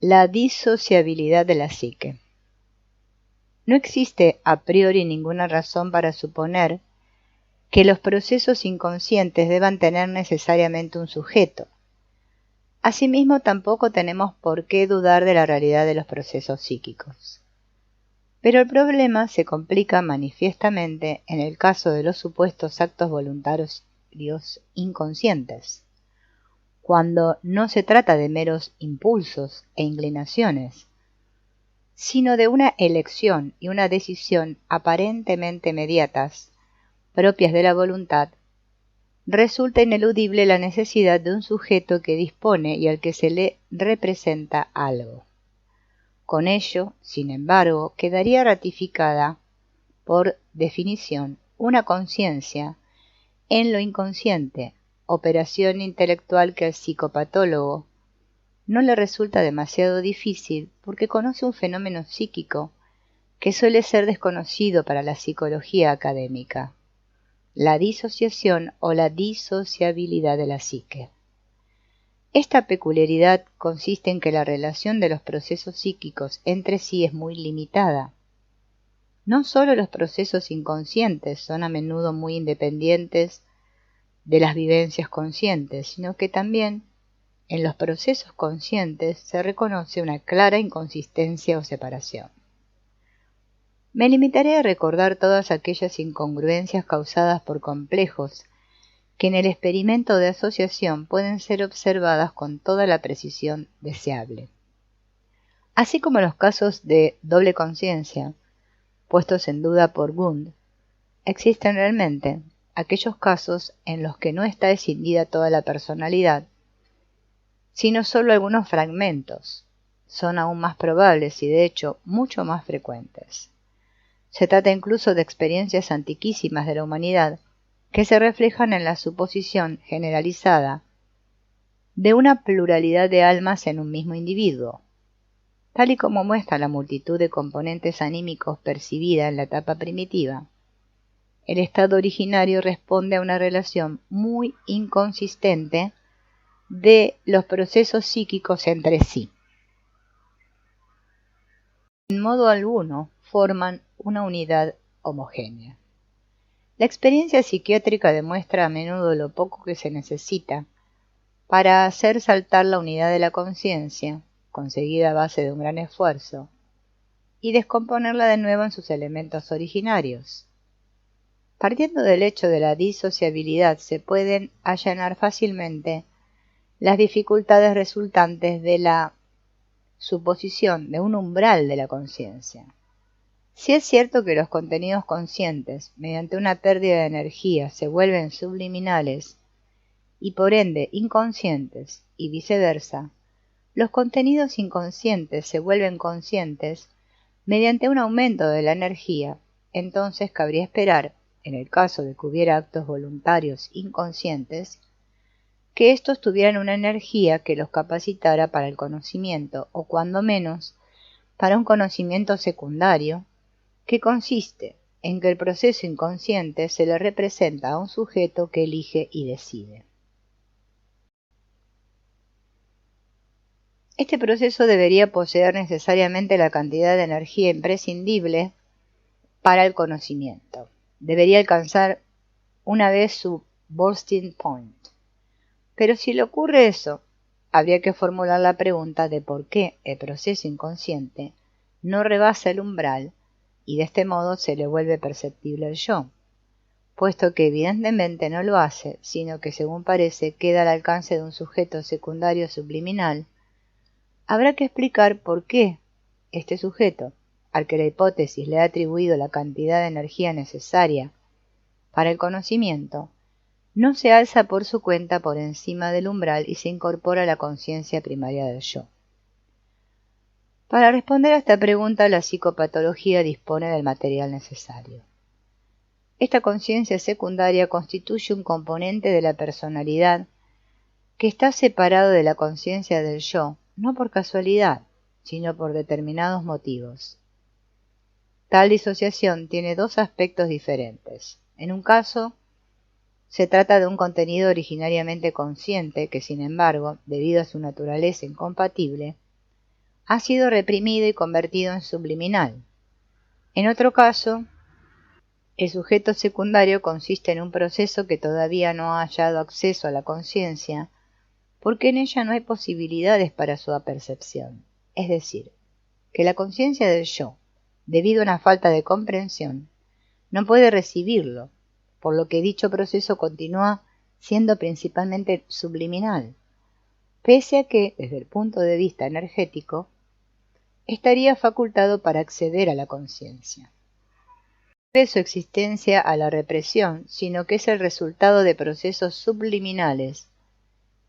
La disociabilidad de la psique. No existe a priori ninguna razón para suponer que los procesos inconscientes deban tener necesariamente un sujeto. Asimismo, tampoco tenemos por qué dudar de la realidad de los procesos psíquicos. Pero el problema se complica manifiestamente en el caso de los supuestos actos voluntarios inconscientes, cuando no se trata de meros impulsos e inclinaciones, sino de una elección y una decisión aparentemente inmediatas, propias de la voluntad. Resulta ineludible la necesidad de un sujeto que dispone y al que se le representa algo. Con ello, sin embargo, quedaría ratificada, por definición, una conciencia en lo inconsciente, operación intelectual que al psicopatólogo no le resulta demasiado difícil porque conoce un fenómeno psíquico que suele ser desconocido para la psicología académica: la disociación o la disociabilidad de la psique. Esta peculiaridad consiste en que la relación de los procesos psíquicos entre sí es muy limitada. No solo los procesos inconscientes son a menudo muy independientes de las vivencias conscientes, sino que también en los procesos conscientes se reconoce una clara inconsistencia o separación. Me limitaré a recordar todas aquellas incongruencias causadas por complejos que en el experimento de asociación pueden ser observadas con toda la precisión deseable. Así como los casos de doble conciencia, puestos en duda por Wundt, existen realmente aquellos casos en los que no está escindida toda la personalidad, sino solo algunos fragmentos. Son aún más probables y de hecho mucho más frecuentes. Se trata incluso de experiencias antiquísimas de la humanidad que se reflejan en la suposición generalizada de una pluralidad de almas en un mismo individuo. Tal y como muestra la multitud de componentes anímicos percibida en la etapa primitiva, el estado originario responde a una relación muy inconsistente de los procesos psíquicos entre sí. En modo alguno forman una unidad homogénea. La experiencia psiquiátrica demuestra a menudo lo poco que se necesita para hacer saltar la unidad de la conciencia, conseguida a base de un gran esfuerzo, y descomponerla de nuevo en sus elementos originarios. Partiendo del hecho de la disociabilidad se pueden allanar fácilmente las dificultades resultantes de la suposición de un umbral de la conciencia. Si es cierto que los contenidos conscientes, mediante una pérdida de energía, se vuelven subliminales y por ende inconscientes, y viceversa, los contenidos inconscientes se vuelven conscientes mediante un aumento de la energía, entonces cabría esperar, en el caso de que hubiera actos voluntarios inconscientes, que éstos tuvieran una energía que los capacitara para el conocimiento, o cuando menos, para un conocimiento secundario, que consiste en que el proceso inconsciente se le representa a un sujeto que elige y decide. Este proceso debería poseer necesariamente la cantidad de energía imprescindible para el conocimiento. Debería alcanzar una vez su bursting point. Pero si le ocurre eso, habría que formular la pregunta de por qué el proceso inconsciente no rebasa el umbral y de este modo se le vuelve perceptible el yo, puesto que evidentemente no lo hace, sino que según parece queda al alcance de un sujeto secundario subliminal. Habrá que explicar por qué este sujeto, al que la hipótesis le ha atribuido la cantidad de energía necesaria para el conocimiento, no se alza por su cuenta por encima del umbral y se incorpora a la conciencia primaria del yo. Para responder a esta pregunta, la psicopatología dispone del material necesario. Esta conciencia secundaria constituye un componente de la personalidad que está separado de la conciencia del yo, no por casualidad, sino por determinados motivos. Tal disociación tiene dos aspectos diferentes. En un caso, se trata de un contenido originariamente consciente que, sin embargo, debido a su naturaleza incompatible, ha sido reprimido y convertido en subliminal. En otro caso, el sujeto secundario consiste en un proceso que todavía no ha hallado acceso a la conciencia, porque en ella no hay posibilidades para su apercepción. Es decir, que la conciencia del yo, debido a una falta de comprensión, no puede recibirlo, por lo que dicho proceso continúa siendo principalmente subliminal, pese a que, desde el punto de vista energético, estaría facultado para acceder a la conciencia. No debe su existencia a la represión, sino que es el resultado de procesos subliminales,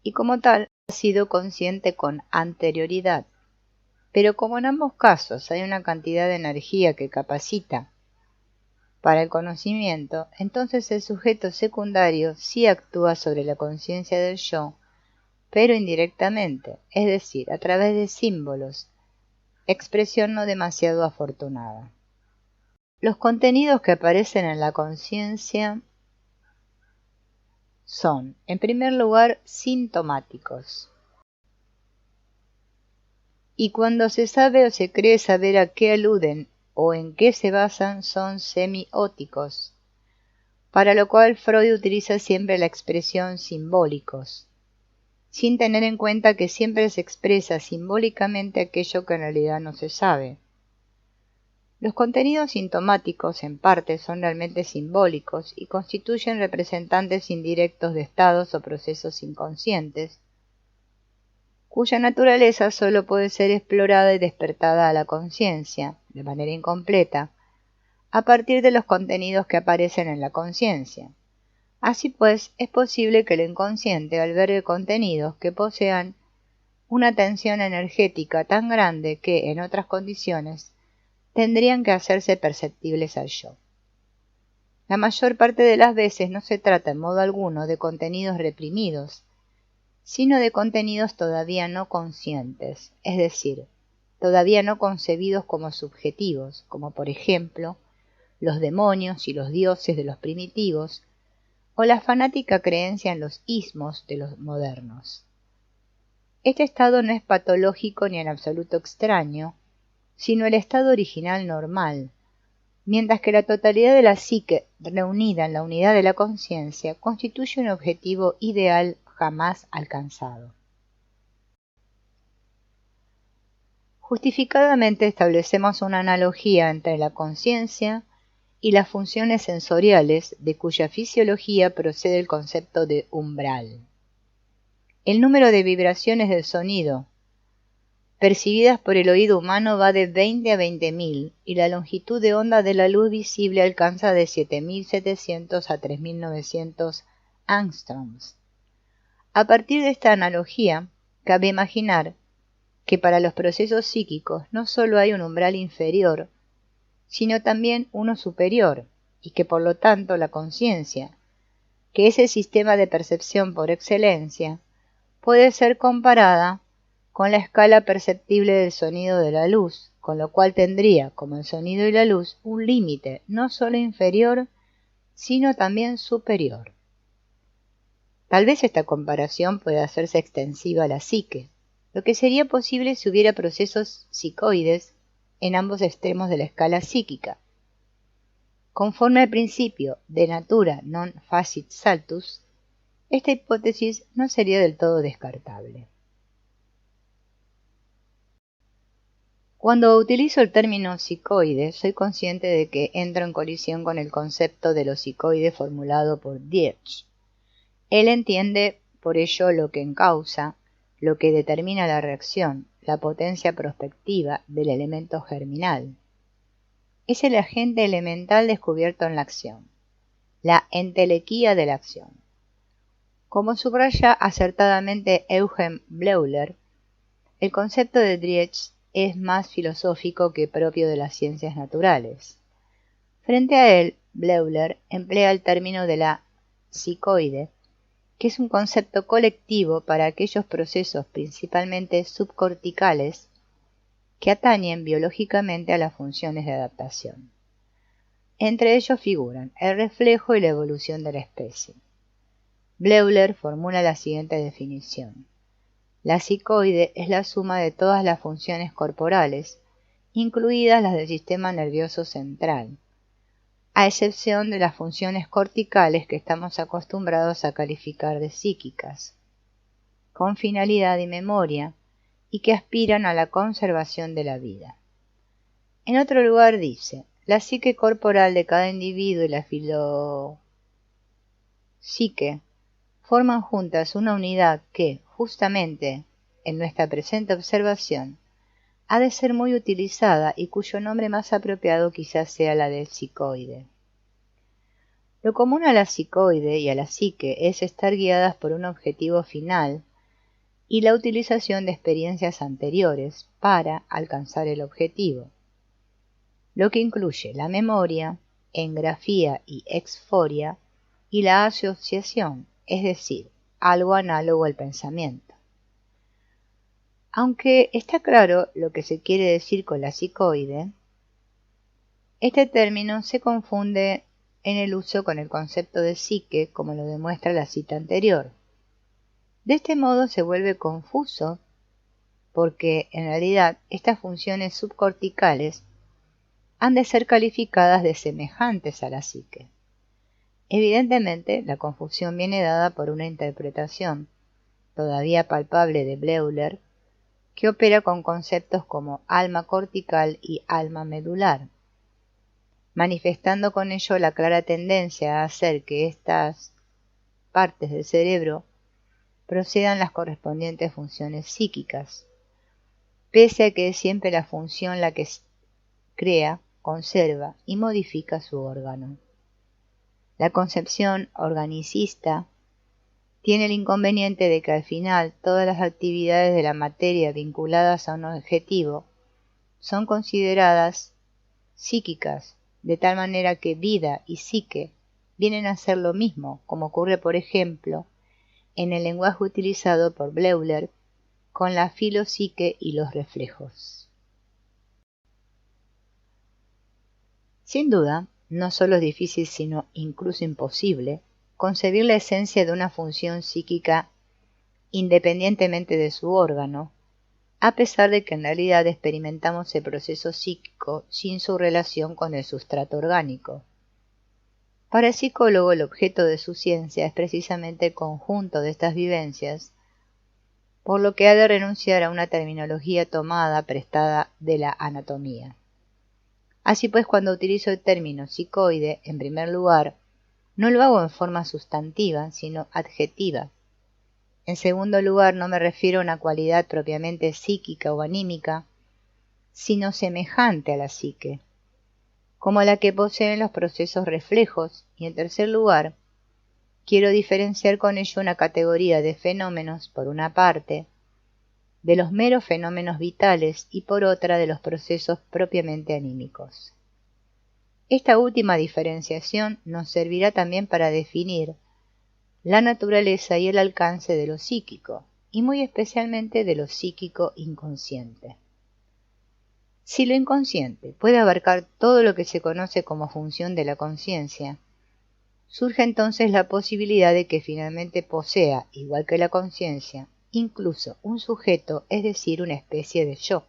y como tal ha sido consciente con anterioridad. Pero como en ambos casos hay una cantidad de energía que capacita para el conocimiento, entonces el sujeto secundario sí actúa sobre la conciencia del yo, pero indirectamente, es decir, a través de símbolos, expresión no demasiado afortunada. Los contenidos que aparecen en la conciencia son, en primer lugar, sintomáticos. Y cuando se sabe o se cree saber a qué aluden o en qué se basan, son semióticos, para lo cual Freud utiliza siempre la expresión simbólicos, sin tener en cuenta que siempre se expresa simbólicamente aquello que en realidad no se sabe. Los contenidos sintomáticos, en parte, son realmente simbólicos y constituyen representantes indirectos de estados o procesos inconscientes, cuya naturaleza sólo puede ser explorada y despertada a la conciencia, de manera incompleta, a partir de los contenidos que aparecen en la conciencia. Así pues, es posible que el inconsciente albergue contenidos que posean una tensión energética tan grande que, en otras condiciones, tendrían que hacerse perceptibles al yo. La mayor parte de las veces no se trata en modo alguno de contenidos reprimidos, sino de contenidos todavía no conscientes, es decir, todavía no concebidos como subjetivos, como por ejemplo, los demonios y los dioses de los primitivos, o la fanática creencia en los ismos de los modernos. Este estado no es patológico ni en absoluto extraño, sino el estado original normal, mientras que la totalidad de la psique reunida en la unidad de la conciencia constituye un objetivo ideal jamás alcanzado. Justificadamente establecemos una analogía entre la conciencia y las funciones sensoriales, de cuya fisiología procede el concepto de umbral. El número de vibraciones del sonido percibidas por el oído humano va de 20 a 20.000 y la longitud de onda de la luz visible alcanza de 7.700 a 3.900 angstroms. A partir de esta analogía, cabe imaginar que para los procesos psíquicos no solo hay un umbral inferior, sino también uno superior, y que por lo tanto la conciencia, que es el sistema de percepción por excelencia, puede ser comparada con la escala perceptible del sonido de la luz, con lo cual tendría, como el sonido y la luz, un límite no solo inferior, sino también superior. Tal vez esta comparación pueda hacerse extensiva a la psique, lo que sería posible si hubiera procesos psicoides en ambos extremos de la escala psíquica. Conforme al principio de natura non facit saltus, esta hipótesis no sería del todo descartable. Cuando utilizo el término psicoide, soy consciente de que entro en colisión con el concepto de lo psicoide formulado por Dierch. Él entiende por ello lo que encausa, lo que determina la reacción, la potencia prospectiva del elemento germinal. Es el agente elemental descubierto en la acción, la entelequía de la acción. Como subraya acertadamente Eugen Bleuler, el concepto de Dierch es más filosófico que propio de las ciencias naturales. Frente a él, Bleuler emplea el término de la psicoide, que es un concepto colectivo para aquellos procesos principalmente subcorticales que atañen biológicamente a las funciones de adaptación. Entre ellos figuran el reflejo y la evolución de la especie. Bleuler formula la siguiente definición. La psicoide es la suma de todas las funciones corporales, incluidas las del sistema nervioso central, a excepción de las funciones corticales que estamos acostumbrados a calificar de psíquicas, con finalidad y memoria, y que aspiran a la conservación de la vida. En otro lugar dice, la psique corporal de cada individuo y la filopsique forman juntas una unidad que, justamente, en nuestra presente observación, ha de ser muy utilizada y cuyo nombre más apropiado quizás sea la del psicoide. Lo común a la psicoide y a la psique es estar guiadas por un objetivo final y la utilización de experiencias anteriores para alcanzar el objetivo, lo que incluye la memoria, engrafía y exforia, y la asociación, es decir, algo análogo al pensamiento. Aunque está claro lo que se quiere decir con la psicoide, este término se confunde en el uso con el concepto de psique, como lo demuestra la cita anterior. De este modo se vuelve confuso porque, en realidad, estas funciones subcorticales han de ser calificadas de semejantes a la psique. Evidentemente, la confusión viene dada por una interpretación todavía palpable de Bleuler, que opera con conceptos como alma cortical y alma medular, manifestando con ello la clara tendencia a hacer que estas partes del cerebro procedan las correspondientes funciones psíquicas, pese a que es siempre la función la que crea, conserva y modifica su órgano. La concepción organicista tiene el inconveniente de que al final todas las actividades de la materia vinculadas a un objetivo son consideradas psíquicas, de tal manera que vida y psique vienen a ser lo mismo, como ocurre, por ejemplo, en el lenguaje utilizado por Bleuler con la filopsique y los reflejos. Sin duda, no solo es difícil, sino incluso imposible, concebir la esencia de una función psíquica independientemente de su órgano, a pesar de que en realidad experimentamos el proceso psíquico sin su relación con el sustrato orgánico. Para el psicólogo, el objeto de su ciencia es precisamente el conjunto de estas vivencias, por lo que ha de renunciar a una terminología tomada prestada de la anatomía. Así pues, cuando utilizo el término psicoide, en primer lugar, no lo hago en forma sustantiva, sino adjetiva. En segundo lugar, no me refiero a una cualidad propiamente psíquica o anímica, sino semejante a la psique, como la que poseen los procesos reflejos, y en tercer lugar, quiero diferenciar con ello una categoría de fenómenos, por una parte, de los meros fenómenos vitales y por otra de los procesos propiamente anímicos. Esta última diferenciación nos servirá también para definir la naturaleza y el alcance de lo psíquico, y muy especialmente de lo psíquico inconsciente. Si lo inconsciente puede abarcar todo lo que se conoce como función de la conciencia, surge entonces la posibilidad de que finalmente posea, igual que la conciencia, incluso un sujeto, es decir, una especie de yo.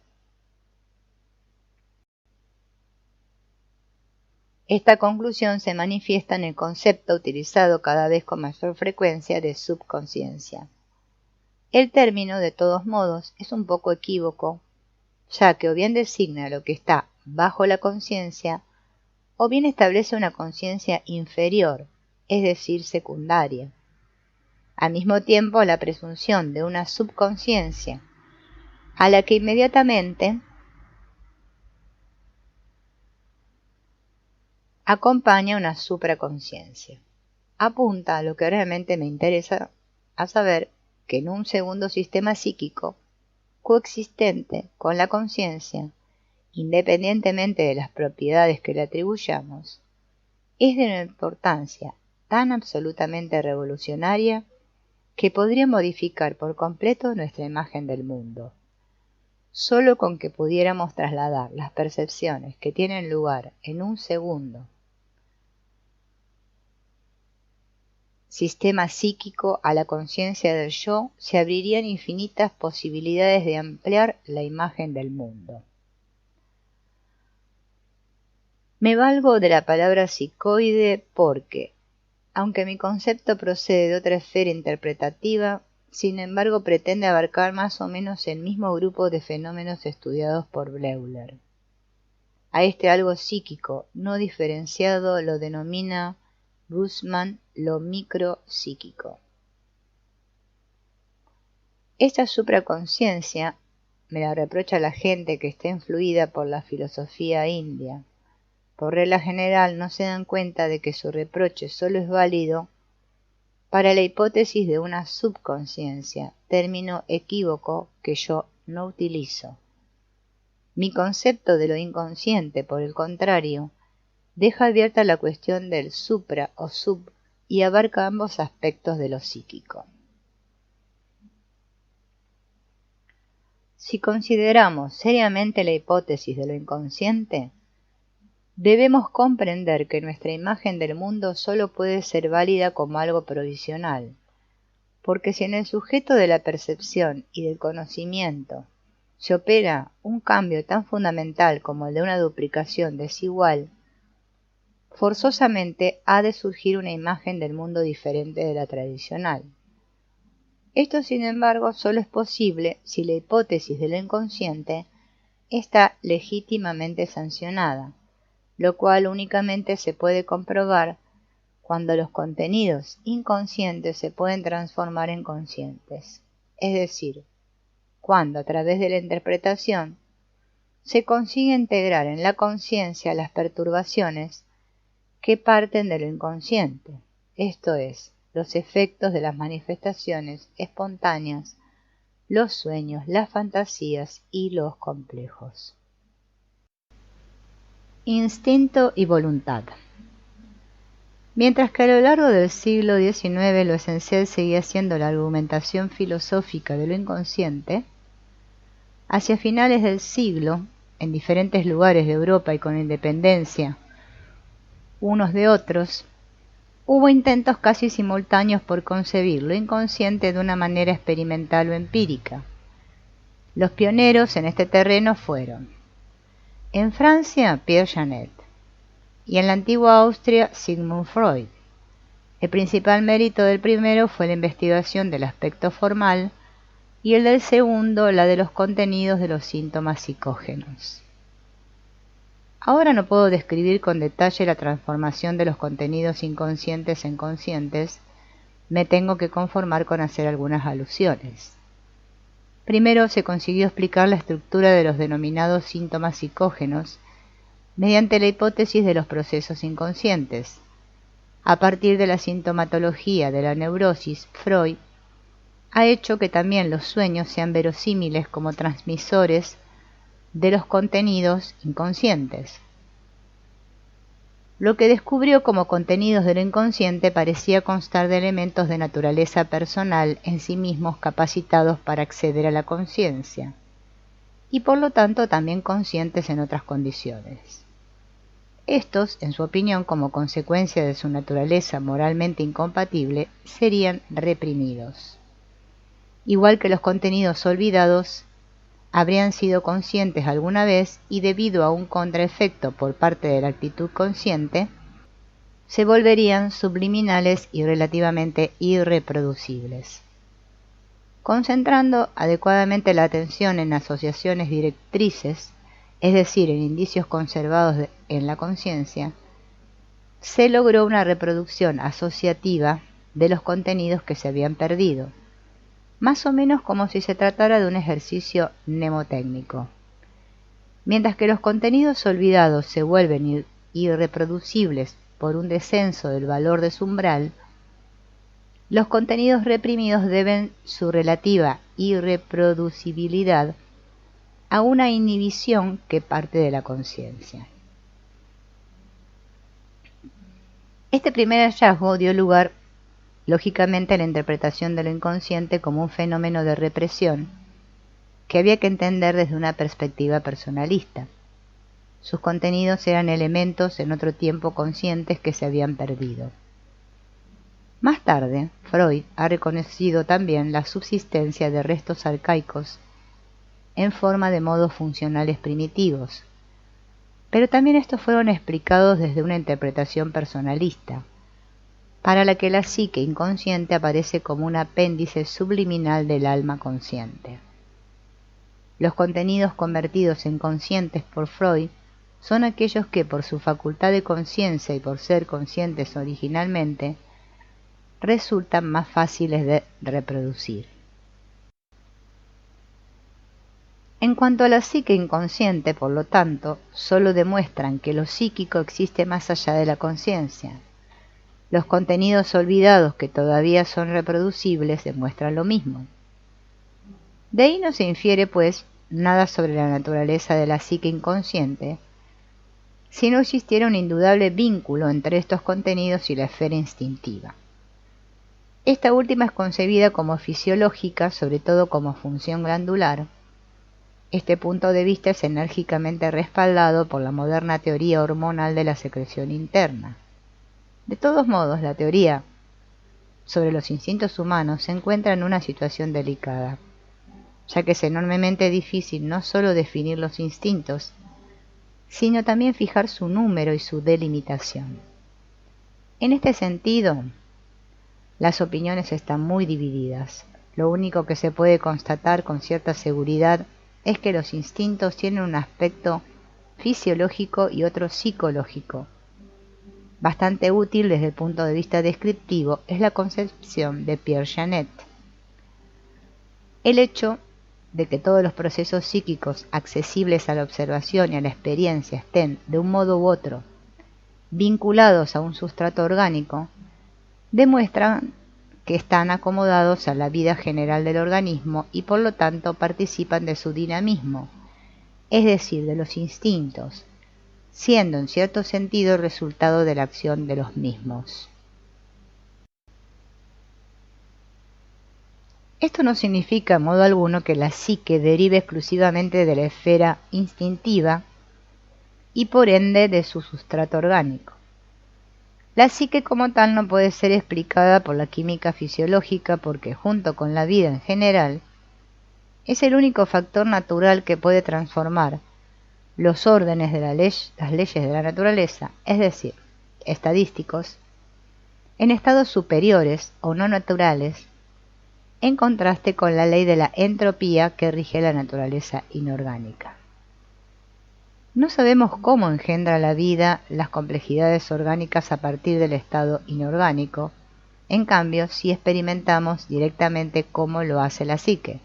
Esta conclusión se manifiesta en el concepto utilizado cada vez con mayor frecuencia de subconsciencia. El término, de todos modos, es un poco equívoco, ya que o bien designa lo que está bajo la conciencia, o bien establece una conciencia inferior, es decir, secundaria. Al mismo tiempo, la presunción de una subconsciencia, a la que inmediatamente acompaña una supraconciencia. Apunta a lo que realmente me interesa, a saber que en un segundo sistema psíquico, coexistente con la conciencia, independientemente de las propiedades que le atribuyamos, es de una importancia tan absolutamente revolucionaria que podría modificar por completo nuestra imagen del mundo. Solo con que pudiéramos trasladar las percepciones que tienen lugar en un segundo sistema psíquico a la conciencia del yo, se abrirían infinitas posibilidades de ampliar la imagen del mundo. Me valgo de la palabra psicoide porque, aunque mi concepto procede de otra esfera interpretativa, sin embargo pretende abarcar más o menos el mismo grupo de fenómenos estudiados por Bleuler. A este algo psíquico no diferenciado lo denomina Bussmann lo micropsíquico. Esta supraconciencia me la reprocha la gente que está influida por la filosofía india. Por regla general no se dan cuenta de que su reproche solo es válido para la hipótesis de una subconsciencia, término equívoco que yo no utilizo. Mi concepto de lo inconsciente, por el contrario, deja abierta la cuestión del supra o sub y abarca ambos aspectos de lo psíquico. Si consideramos seriamente la hipótesis de lo inconsciente, debemos comprender que nuestra imagen del mundo solo puede ser válida como algo provisional, porque si en el sujeto de la percepción y del conocimiento se opera un cambio tan fundamental como el de una duplicación desigual, forzosamente ha de surgir una imagen del mundo diferente de la tradicional. Esto, sin embargo, solo es posible si la hipótesis de lo inconsciente está legítimamente sancionada, lo cual únicamente se puede comprobar cuando los contenidos inconscientes se pueden transformar en conscientes, es decir, cuando a través de la interpretación se consigue integrar en la conciencia las perturbaciones que parten de lo inconsciente, esto es, los efectos de las manifestaciones espontáneas, los sueños, las fantasías y los complejos. Instinto y voluntad. Mientras que a lo largo del siglo XIX lo esencial seguía siendo la argumentación filosófica de lo inconsciente, hacia finales del siglo, en diferentes lugares de Europa y con independencia unos de otros, hubo intentos casi simultáneos por concebir lo inconsciente de una manera experimental o empírica. Los pioneros en este terreno fueron, en Francia, Pierre Janet, y en la antigua Austria, Sigmund Freud. El principal mérito del primero fue la investigación del aspecto formal y el del segundo la de los contenidos de los síntomas psicógenos. Ahora no puedo describir con detalle la transformación de los contenidos inconscientes en conscientes, me tengo que conformar con hacer algunas alusiones. Primero se consiguió explicar la estructura de los denominados síntomas psicógenos mediante la hipótesis de los procesos inconscientes. A partir de la sintomatología de la neurosis, Freud ha hecho que también los sueños sean verosímiles como transmisores de los contenidos inconscientes. Lo que descubrió como contenidos de lo inconsciente parecía constar de elementos de naturaleza personal en sí mismos capacitados para acceder a la conciencia, y por lo tanto también conscientes en otras condiciones. Estos, en su opinión, como consecuencia de su naturaleza moralmente incompatible, serían reprimidos. Igual que los contenidos olvidados, habrían sido conscientes alguna vez y debido a un contraefecto por parte de la actitud consciente, se volverían subliminales y relativamente irreproducibles. Concentrando adecuadamente la atención en asociaciones directrices, es decir, en indicios conservados en la conciencia, se logró una reproducción asociativa de los contenidos que se habían perdido, más o menos como si se tratara de un ejercicio mnemotécnico. Mientras que los contenidos olvidados se vuelven irreproducibles por un descenso del valor de su umbral, los contenidos reprimidos deben su relativa irreproducibilidad a una inhibición que parte de la conciencia. Este primer hallazgo dio lugar lógicamente la interpretación de lo inconsciente como un fenómeno de represión que había que entender desde una perspectiva personalista. Sus contenidos eran elementos en otro tiempo conscientes que se habían perdido. Más tarde, Freud ha reconocido también la subsistencia de restos arcaicos en forma de modos funcionales primitivos, pero también estos fueron explicados desde una interpretación personalista, para la que la psique inconsciente aparece como un apéndice subliminal del alma consciente. Los contenidos convertidos en conscientes por Freud son aquellos que, por su facultad de conciencia y por ser conscientes originalmente, resultan más fáciles de reproducir. En cuanto a la psique inconsciente, por lo tanto, solo demuestran que lo psíquico existe más allá de la conciencia. Los contenidos olvidados que todavía son reproducibles demuestran lo mismo. De ahí no se infiere, pues, nada sobre la naturaleza de la psique inconsciente, si no existiera un indudable vínculo entre estos contenidos y la esfera instintiva. Esta última es concebida como fisiológica, sobre todo como función glandular. Este punto de vista es enérgicamente respaldado por la moderna teoría hormonal de la secreción interna. De todos modos, la teoría sobre los instintos humanos se encuentra en una situación delicada, ya que es enormemente difícil no solo definir los instintos, sino también fijar su número y su delimitación. En este sentido, las opiniones están muy divididas. Lo único que se puede constatar con cierta seguridad es que los instintos tienen un aspecto fisiológico y otro psicológico. Bastante útil desde el punto de vista descriptivo es la concepción de Pierre Janet. El hecho de que todos los procesos psíquicos accesibles a la observación y a la experiencia estén, de un modo u otro, vinculados a un sustrato orgánico, demuestran que están acomodados a la vida general del organismo y por lo tanto participan de su dinamismo, es decir, de los instintos, siendo en cierto sentido el resultado de la acción de los mismos. Esto no significa en modo alguno que la psique derive exclusivamente de la esfera instintiva y por ende de su sustrato orgánico. La psique como tal no puede ser explicada por la química fisiológica porque, junto con la vida en general, es el único factor natural que puede transformar los órdenes de las leyes de la naturaleza, es decir, estadísticos, en estados superiores o no naturales, en contraste con la ley de la entropía que rige la naturaleza inorgánica. No sabemos cómo engendra la vida las complejidades orgánicas a partir del estado inorgánico, en cambio, sí experimentamos directamente cómo lo hace la psique.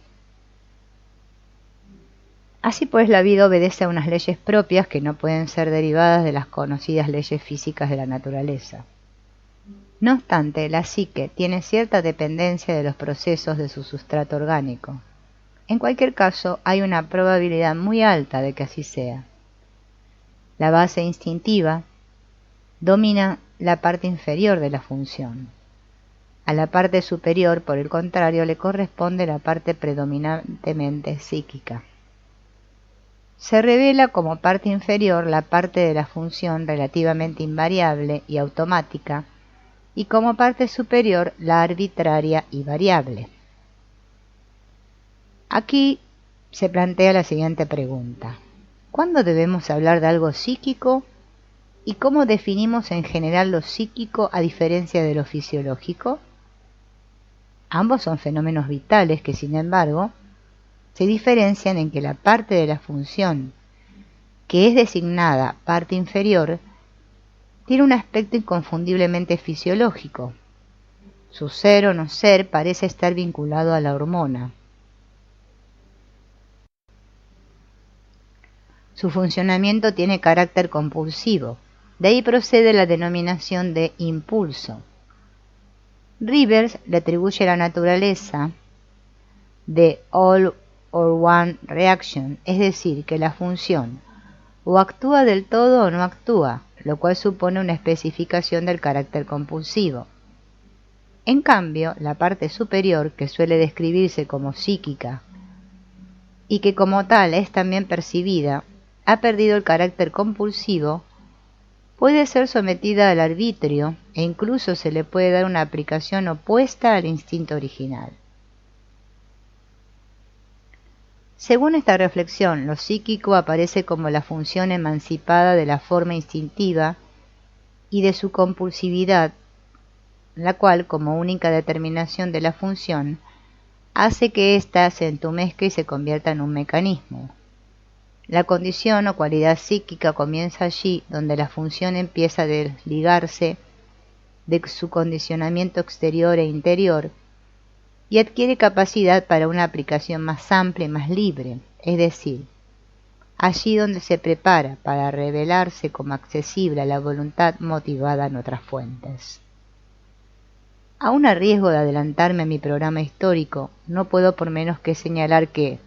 Así pues, la vida obedece a unas leyes propias que no pueden ser derivadas de las conocidas leyes físicas de la naturaleza. No obstante, la psique tiene cierta dependencia de los procesos de su sustrato orgánico. En cualquier caso, hay una probabilidad muy alta de que así sea. La base instintiva domina la parte inferior de la función. A la parte superior, por el contrario, le corresponde la parte predominantemente psíquica. Se revela como parte inferior la parte de la función relativamente invariable y automática, y como parte superior la arbitraria y variable. Aquí se plantea la siguiente pregunta: ¿cuándo debemos hablar de algo psíquico y cómo definimos en general lo psíquico a diferencia de lo fisiológico? Ambos son fenómenos vitales que, sin embargo, se diferencian en que la parte de la función que es designada parte inferior tiene un aspecto inconfundiblemente fisiológico. Su ser o no ser parece estar vinculado a la hormona. Su funcionamiento tiene carácter compulsivo, de ahí procede la denominación de impulso. Rivers le atribuye la naturaleza de all or one reaction, es decir, que la función o actúa del todo o no actúa, lo cual supone una especificación del carácter compulsivo. En cambio, la parte superior, que suele describirse como psíquica y que como tal es también percibida, ha perdido el carácter compulsivo puede ser sometida al arbitrio e incluso se le puede dar una aplicación opuesta al instinto original. Según esta reflexión, lo psíquico aparece como la función emancipada de la forma instintiva y de su compulsividad, la cual, como única determinación de la función, hace que ésta se entumezca y se convierta en un mecanismo. La condición o cualidad psíquica comienza allí donde la función empieza a desligarse de su condicionamiento exterior e interior y adquiere capacidad para una aplicación más amplia y más libre, es decir, allí donde se prepara para revelarse como accesible a la voluntad motivada en otras fuentes. Aún a riesgo de adelantarme a mi programa histórico, no puedo por menos que señalar que,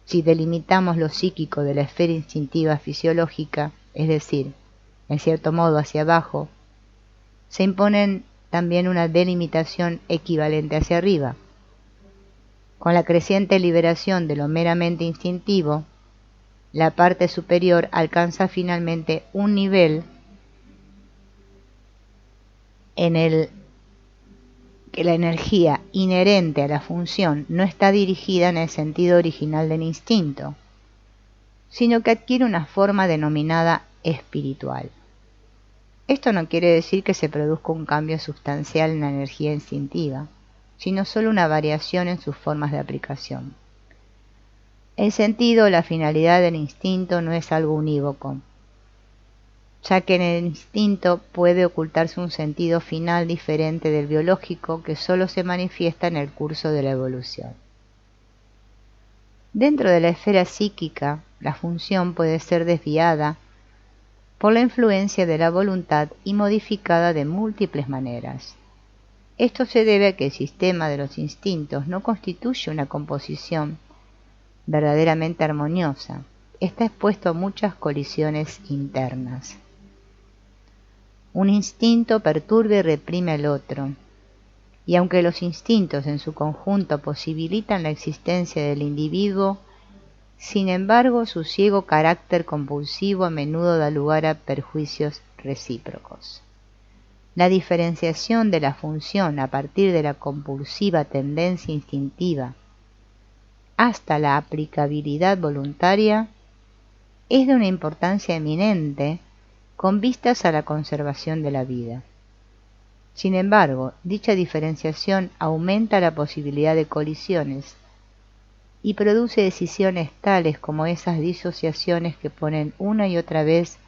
si delimitamos lo psíquico de la esfera instintiva fisiológica, es decir, en cierto modo hacia abajo, se impone también una delimitación equivalente hacia arriba. Con la creciente liberación de lo meramente instintivo, la parte superior alcanza finalmente un nivel en el que la energía inherente a la función no está dirigida en el sentido original del instinto, sino que adquiere una forma denominada espiritual. Esto no quiere decir que se produzca un cambio sustancial en la energía instintiva, sino solo una variación en sus formas de aplicación. El sentido o la finalidad del instinto no es algo unívoco, ya que en el instinto puede ocultarse un sentido final diferente del biológico que solo se manifiesta en el curso de la evolución. Dentro de la esfera psíquica, la función puede ser desviada por la influencia de la voluntad y modificada de múltiples maneras. Esto se debe a que el sistema de los instintos no constituye una composición verdaderamente armoniosa, está expuesto a muchas colisiones internas. Un instinto perturba y reprime al otro, y aunque los instintos en su conjunto posibilitan la existencia del individuo, sin embargo su ciego carácter compulsivo a menudo da lugar a perjuicios recíprocos. La diferenciación de la función a partir de la compulsiva tendencia instintiva hasta la aplicabilidad voluntaria es de una importancia eminente con vistas a la conservación de la vida. Sin embargo, dicha diferenciación aumenta la posibilidad de colisiones y produce decisiones tales como esas disociaciones que ponen una y otra vez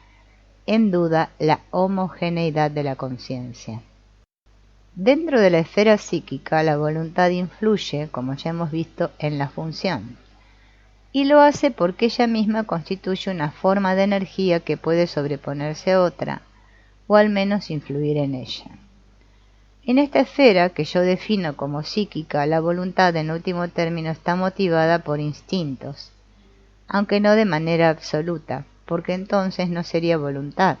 en duda la homogeneidad de la conciencia. Dentro de la esfera psíquica, la voluntad influye, como ya hemos visto, en la función, y lo hace porque ella misma constituye una forma de energía que puede sobreponerse a otra, o al menos influir en ella. En esta esfera, que yo defino como psíquica, la voluntad en último término está motivada por instintos, aunque no de manera absoluta, porque entonces no sería voluntad,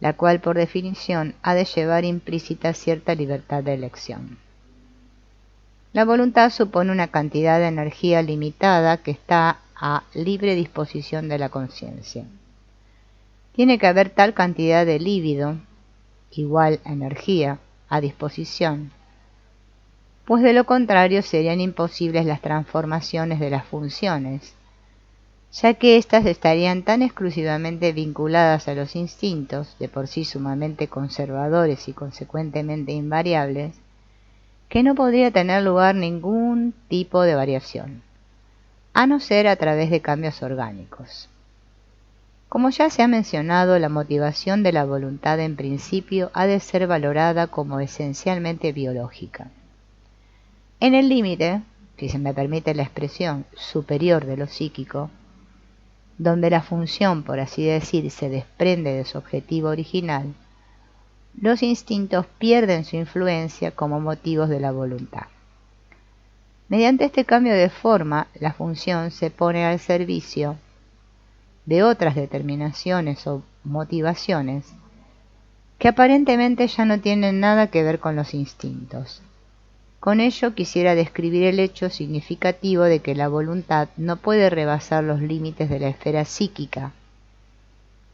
la cual por definición ha de llevar implícita cierta libertad de elección. La voluntad supone una cantidad de energía limitada que está a libre disposición de la conciencia. Tiene que haber tal cantidad de líbido, igual a energía, a disposición, pues de lo contrario serían imposibles las transformaciones de las funciones, ya que éstas estarían tan exclusivamente vinculadas a los instintos, de por sí sumamente conservadores y consecuentemente invariables, que no podría tener lugar ningún tipo de variación, a no ser a través de cambios orgánicos. Como ya se ha mencionado, la motivación de la voluntad en principio ha de ser valorada como esencialmente biológica. En el límite, si se me permite la expresión, superior de lo psíquico, donde la función, por así decir, se desprende de su objetivo original, los instintos pierden su influencia como motivos de la voluntad. Mediante este cambio de forma, la función se pone al servicio de otras determinaciones o motivaciones que aparentemente ya no tienen nada que ver con los instintos. Con ello quisiera describir el hecho significativo de que la voluntad no puede rebasar los límites de la esfera psíquica,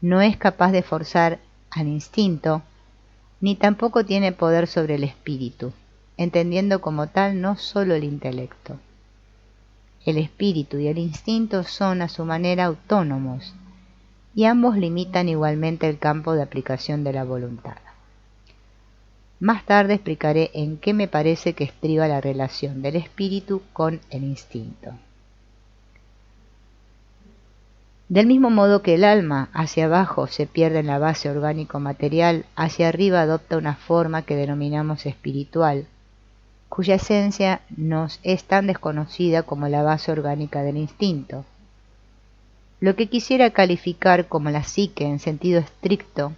no es capaz de forzar al instinto, ni tampoco tiene poder sobre el espíritu, entendiendo como tal no solo el intelecto. El espíritu y el instinto son a su manera autónomos, y ambos limitan igualmente el campo de aplicación de la voluntad. Más tarde explicaré en qué me parece que estriba la relación del espíritu con el instinto. Del mismo modo que el alma hacia abajo se pierde en la base orgánico-material, hacia arriba adopta una forma que denominamos espiritual, cuya esencia nos es tan desconocida como la base orgánica del instinto. Lo que quisiera calificar como la psique en sentido estricto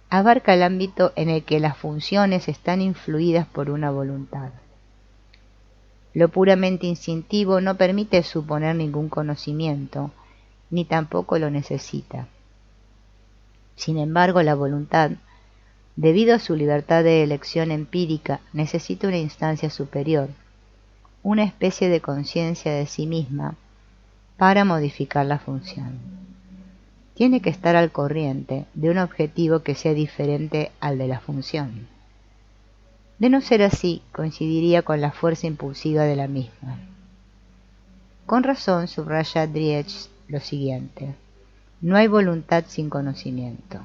abarca el ámbito en el que las funciones están influidas por una voluntad. Lo puramente instintivo no permite suponer ningún conocimiento, ni tampoco lo necesita. Sin embargo, la voluntad, debido a su libertad de elección empírica, necesita una instancia superior, una especie de conciencia de sí misma, para modificar la función. Tiene que estar al corriente de un objetivo que sea diferente al de la función. De no ser así, coincidiría con la fuerza impulsiva de la misma. Con razón subraya Driech lo siguiente: no hay voluntad sin conocimiento.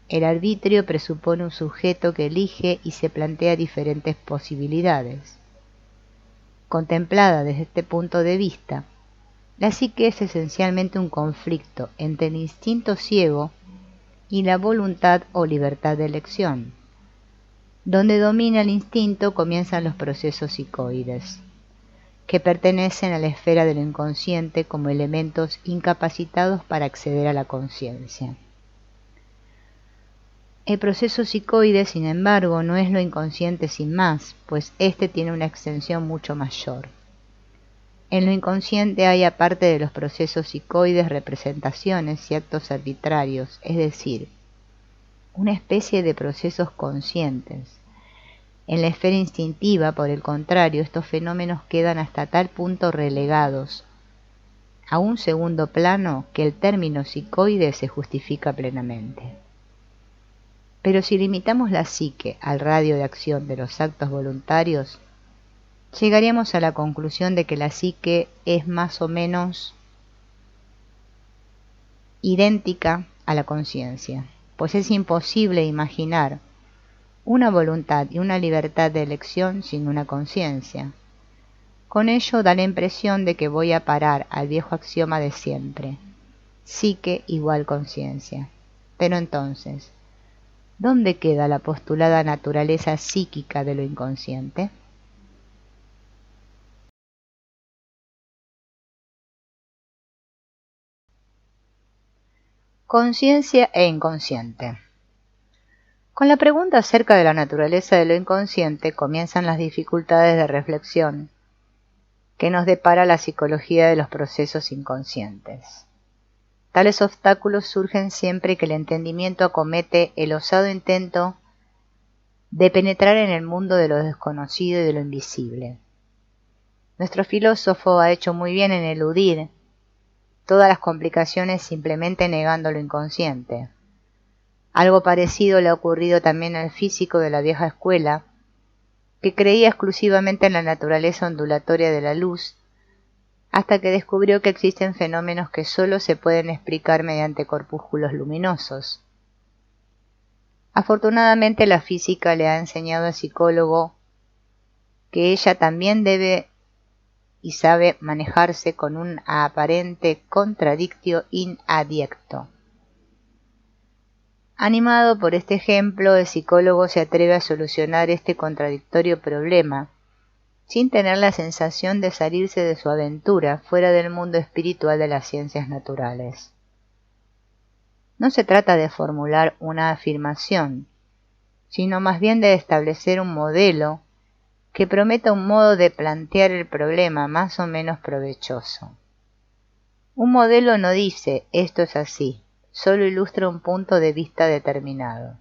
El arbitrio presupone un sujeto que elige y se plantea diferentes posibilidades. Contemplada desde este punto de vista, la psique es esencialmente un conflicto entre el instinto ciego y la voluntad o libertad de elección. Donde domina el instinto comienzan los procesos psicoides, que pertenecen a la esfera de lo inconsciente como elementos incapacitados para acceder a la conciencia. El proceso psicoide, sin embargo, no es lo inconsciente sin más, pues éste tiene una extensión mucho mayor. En lo inconsciente hay, aparte de los procesos psicoides, representaciones y actos arbitrarios, es decir, una especie de procesos conscientes. En la esfera instintiva, por el contrario, estos fenómenos quedan hasta tal punto relegados a un segundo plano que el término psicoide se justifica plenamente. Pero si limitamos la psique al radio de acción de los actos voluntarios, llegaríamos a la conclusión de que la psique es más o menos idéntica a la conciencia, pues es imposible imaginar una voluntad y una libertad de elección sin una conciencia. Con ello da la impresión de que voy a parar al viejo axioma de siempre: psique igual conciencia. Pero entonces, ¿dónde queda la postulada naturaleza psíquica de lo inconsciente? Conciencia e inconsciente. Con la pregunta acerca de la naturaleza de lo inconsciente comienzan las dificultades de reflexión que nos depara la psicología de los procesos inconscientes. Tales obstáculos surgen siempre que el entendimiento acomete el osado intento de penetrar en el mundo de lo desconocido y de lo invisible. Nuestro filósofo ha hecho muy bien en eludir todas las complicaciones simplemente negando lo inconsciente. Algo parecido le ha ocurrido también al físico de la vieja escuela, que creía exclusivamente en la naturaleza ondulatoria de la luz, hasta que descubrió que existen fenómenos que solo se pueden explicar mediante corpúsculos luminosos. Afortunadamente la física le ha enseñado al psicólogo que ella también debe y sabe manejarse con un aparente contradictio in adiecto. Animado por este ejemplo, el psicólogo se atreve a solucionar este contradictorio problema, sin tener la sensación de salirse de su aventura fuera del mundo espiritual de las ciencias naturales. No se trata de formular una afirmación, sino más bien de establecer un modelo que prometa un modo de plantear el problema más o menos provechoso. Un modelo no dice «esto es así», solo ilustra un punto de vista determinado.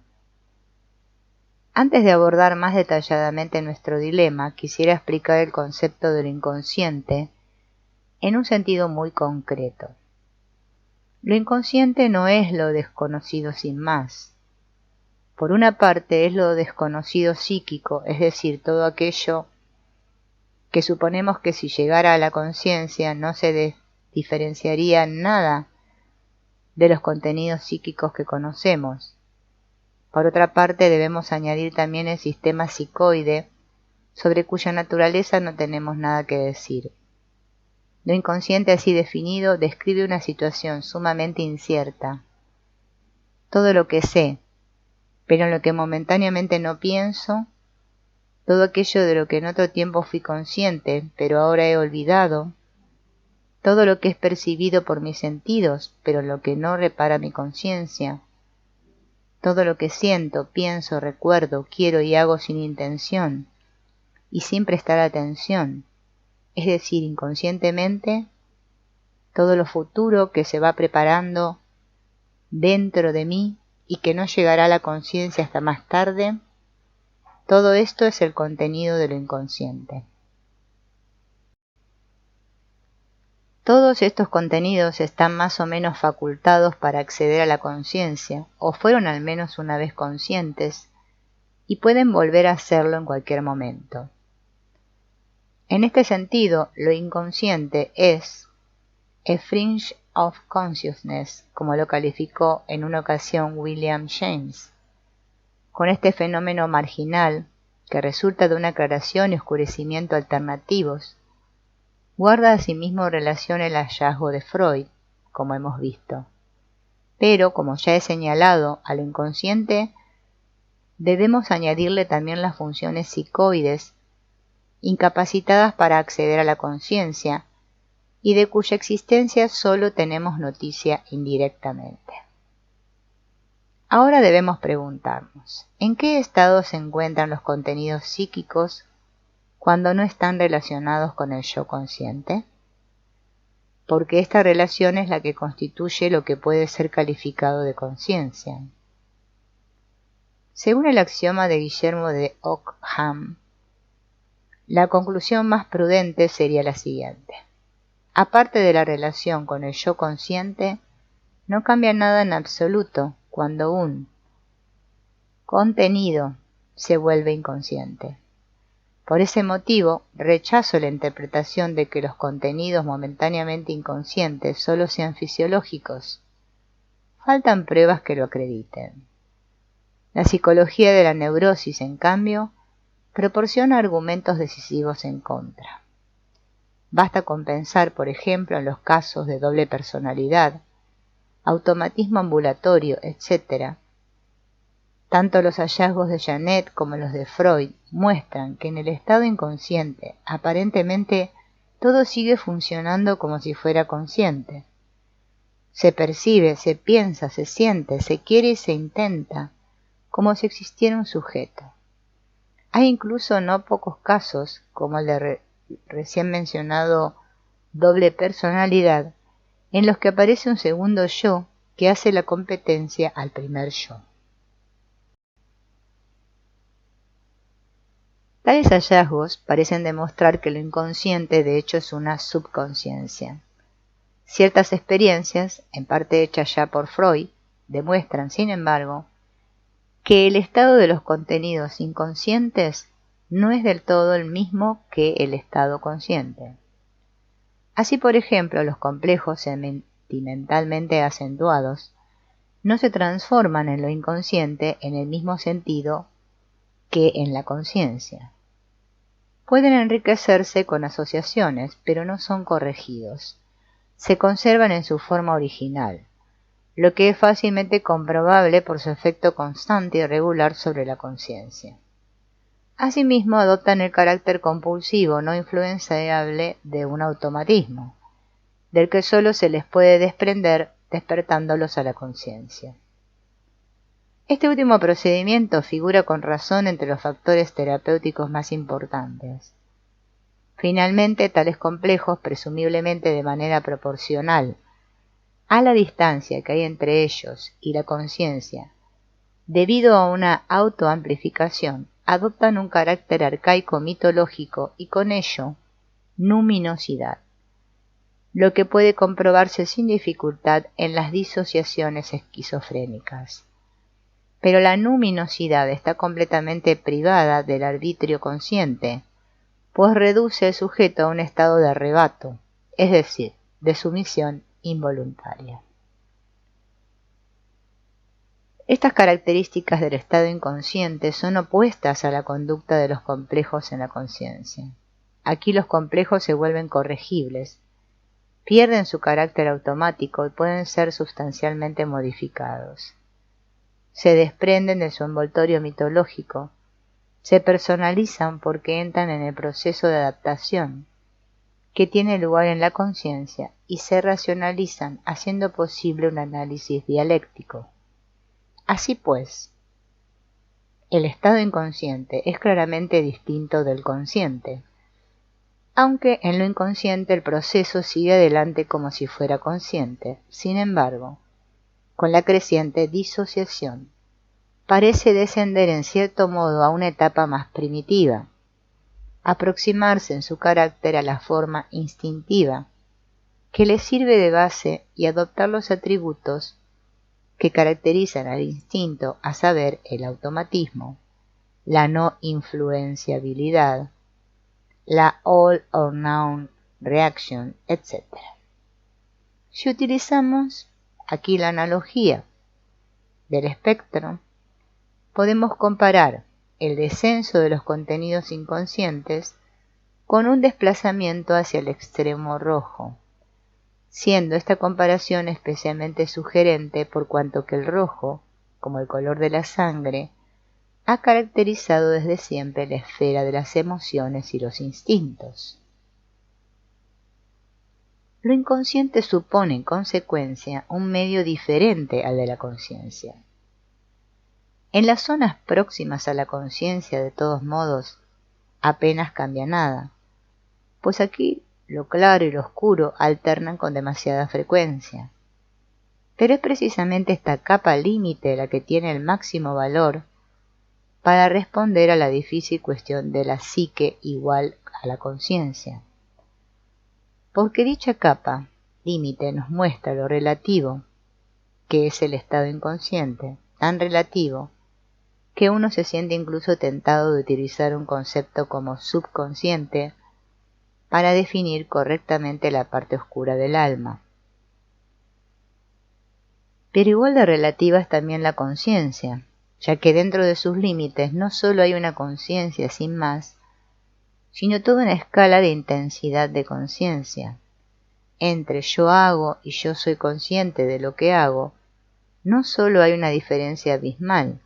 Antes de abordar más detalladamente nuestro dilema, quisiera explicar el concepto de lo inconsciente en un sentido muy concreto. Lo inconsciente no es lo desconocido sin más, Por una parte es lo desconocido psíquico, es decir, todo aquello que suponemos que si llegara a la conciencia no se diferenciaría nada de los contenidos psíquicos que conocemos. Por otra parte, debemos añadir también el sistema psicoide, sobre cuya naturaleza no tenemos nada que decir. Lo inconsciente así definido describe una situación sumamente incierta. Todo lo que sé, pero en lo que momentáneamente no pienso, todo aquello de lo que en otro tiempo fui consciente, pero ahora he olvidado, todo lo que es percibido por mis sentidos, pero en lo que no repara mi conciencia, todo lo que siento, pienso, recuerdo, quiero y hago sin intención y sin prestar atención, es decir, inconscientemente, todo lo futuro que se va preparando dentro de mí y que no llegará a la conciencia hasta más tarde, todo esto es el contenido de lo inconsciente. Todos estos contenidos están más o menos facultados para acceder a la conciencia, o fueron al menos una vez conscientes, y pueden volver a hacerlo en cualquier momento. En este sentido, lo inconsciente es a fringe of consciousness, como lo calificó en una ocasión William James. Con este fenómeno marginal, que resulta de una aclaración y oscurecimiento alternativos, guarda asimismo relación el hallazgo de Freud, como hemos visto. Pero, como ya he señalado, al inconsciente debemos añadirle también las funciones psicoides, incapacitadas para acceder a la conciencia, y de cuya existencia solo tenemos noticia indirectamente. Ahora debemos preguntarnos, ¿en qué estado se encuentran los contenidos psíquicos cuando no están relacionados con el yo consciente? Porque esta relación es la que constituye lo que puede ser calificado de conciencia. Según el axioma de Guillermo de Ockham, la conclusión más prudente sería la siguiente. Aparte de la relación con el yo consciente, no cambia nada en absoluto cuando un contenido se vuelve inconsciente. Por ese motivo, rechazo la interpretación de que los contenidos momentáneamente inconscientes solo sean fisiológicos. Faltan pruebas que lo acrediten. La psicología de la neurosis, en cambio, proporciona argumentos decisivos en contra. Basta con pensar, por ejemplo, en los casos de doble personalidad, automatismo ambulatorio, etc. Tanto los hallazgos de Janet como los de Freud muestran que en el estado inconsciente, aparentemente, todo sigue funcionando como si fuera consciente. Se percibe, se piensa, se siente, se quiere y se intenta, como si existiera un sujeto. Hay incluso no pocos casos, como el de recién mencionado doble personalidad, en los que aparece un segundo yo que hace la competencia al primer yo. Tales hallazgos parecen demostrar que lo inconsciente de hecho es una subconsciencia. Ciertas experiencias, en parte hechas ya por Freud, demuestran, sin embargo, que el estado de los contenidos inconscientes no es del todo el mismo que el estado consciente. Así, por ejemplo, los complejos sentimentalmente acentuados no se transforman en lo inconsciente en el mismo sentido que en la conciencia. Pueden enriquecerse con asociaciones, pero no son corregidos. Se conservan en su forma original, lo que es fácilmente comprobable por su efecto constante y regular sobre la conciencia. Asimismo, adoptan el carácter compulsivo no influenciable de un automatismo, del que solo se les puede desprender despertándolos a la conciencia. Este último procedimiento figura con razón entre los factores terapéuticos más importantes. Finalmente, tales complejos, presumiblemente de manera proporcional a la distancia que hay entre ellos y la conciencia, debido a una autoamplificación, adoptan un carácter arcaico mitológico y con ello luminosidad, lo que puede comprobarse sin dificultad en las disociaciones esquizofrénicas. Pero la luminosidad está completamente privada del arbitrio consciente, pues reduce al sujeto a un estado de arrebato, es decir, de sumisión involuntaria. Estas características del estado inconsciente son opuestas a la conducta de los complejos en la conciencia. Aquí los complejos se vuelven corregibles, pierden su carácter automático y pueden ser sustancialmente modificados. Se desprenden de su envoltorio mitológico, se personalizan porque entran en el proceso de adaptación que tiene lugar en la conciencia y se racionalizan haciendo posible un análisis dialéctico. Así pues, el estado inconsciente es claramente distinto del consciente, aunque en lo inconsciente el proceso sigue adelante como si fuera consciente. Sin embargo, con la creciente disociación, parece descender en cierto modo a una etapa más primitiva, aproximarse en su carácter a la forma instintiva, que le sirve de base y adoptar los atributos que caracterizan al instinto, a saber, el automatismo, la no influenciabilidad, la all or none reaction, etc. Si utilizamos aquí la analogía del espectro, podemos comparar el descenso de los contenidos inconscientes con un desplazamiento hacia el extremo rojo, siendo esta comparación especialmente sugerente por cuanto que el rojo, como el color de la sangre, ha caracterizado desde siempre la esfera de las emociones y los instintos. Lo inconsciente supone en consecuencia un medio diferente al de la conciencia. En las zonas próximas a la conciencia, de todos modos, apenas cambia nada, pues aquí lo claro y lo oscuro alternan con demasiada frecuencia. Pero es precisamente esta capa límite la que tiene el máximo valor para responder a la difícil cuestión de la psique igual a la conciencia. Porque dicha capa límite nos muestra lo relativo, que es el estado inconsciente, tan relativo que uno se siente incluso tentado de utilizar un concepto como subconsciente para definir correctamente la parte oscura del alma. Pero igual de relativa es también la conciencia, ya que dentro de sus límites no solo hay una conciencia sin más, sino toda una escala de intensidad de conciencia. Entre yo hago y yo soy consciente de lo que hago, no solo hay una diferencia abismal,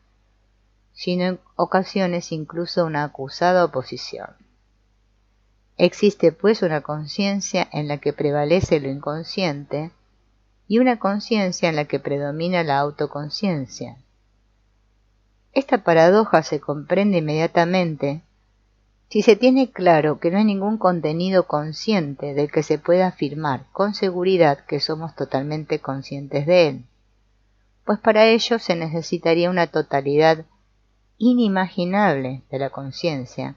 sino en ocasiones incluso una acusada oposición. Existe pues una conciencia en la que prevalece lo inconsciente y una conciencia en la que predomina la autoconciencia. Esta paradoja se comprende inmediatamente si se tiene claro que no hay ningún contenido consciente del que se pueda afirmar con seguridad que somos totalmente conscientes de él, pues para ello se necesitaría una totalidad inimaginable de la conciencia,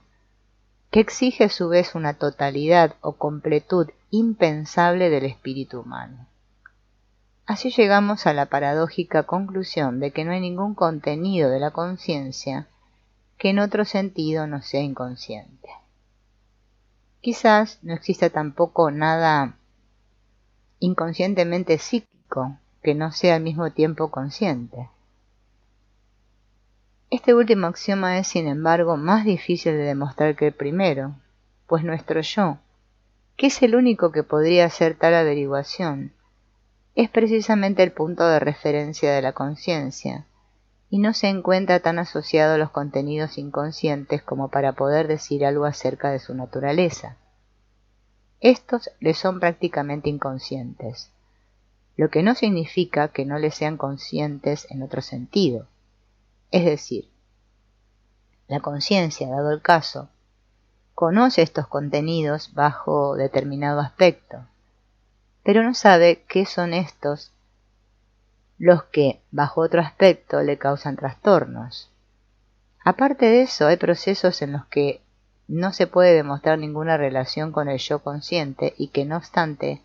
que exige a su vez una totalidad o completud impensable del espíritu humano. Así llegamos a la paradójica conclusión de que no hay ningún contenido de la conciencia que en otro sentido no sea inconsciente. Quizás no exista tampoco nada inconscientemente psíquico que no sea al mismo tiempo consciente. Este último axioma es, sin embargo, más difícil de demostrar que el primero, pues nuestro yo, que es el único que podría hacer tal averiguación, es precisamente el punto de referencia de la conciencia, y no se encuentra tan asociado a los contenidos inconscientes como para poder decir algo acerca de su naturaleza. Estos le son prácticamente inconscientes, lo que no significa que no le sean conscientes en otro sentido. Es decir, la conciencia, dado el caso, conoce estos contenidos bajo determinado aspecto, pero no sabe qué son estos los que, bajo otro aspecto, le causan trastornos. Aparte de eso, hay procesos en los que no se puede demostrar ninguna relación con el yo consciente y que, no obstante,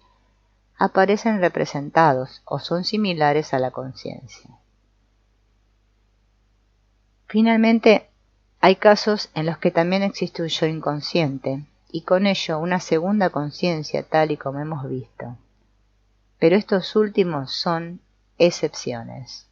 aparecen representados o son similares a la conciencia. Finalmente, hay casos en los que también existe un yo inconsciente, y con ello una segunda conciencia tal y como hemos visto. Pero estos últimos son excepciones.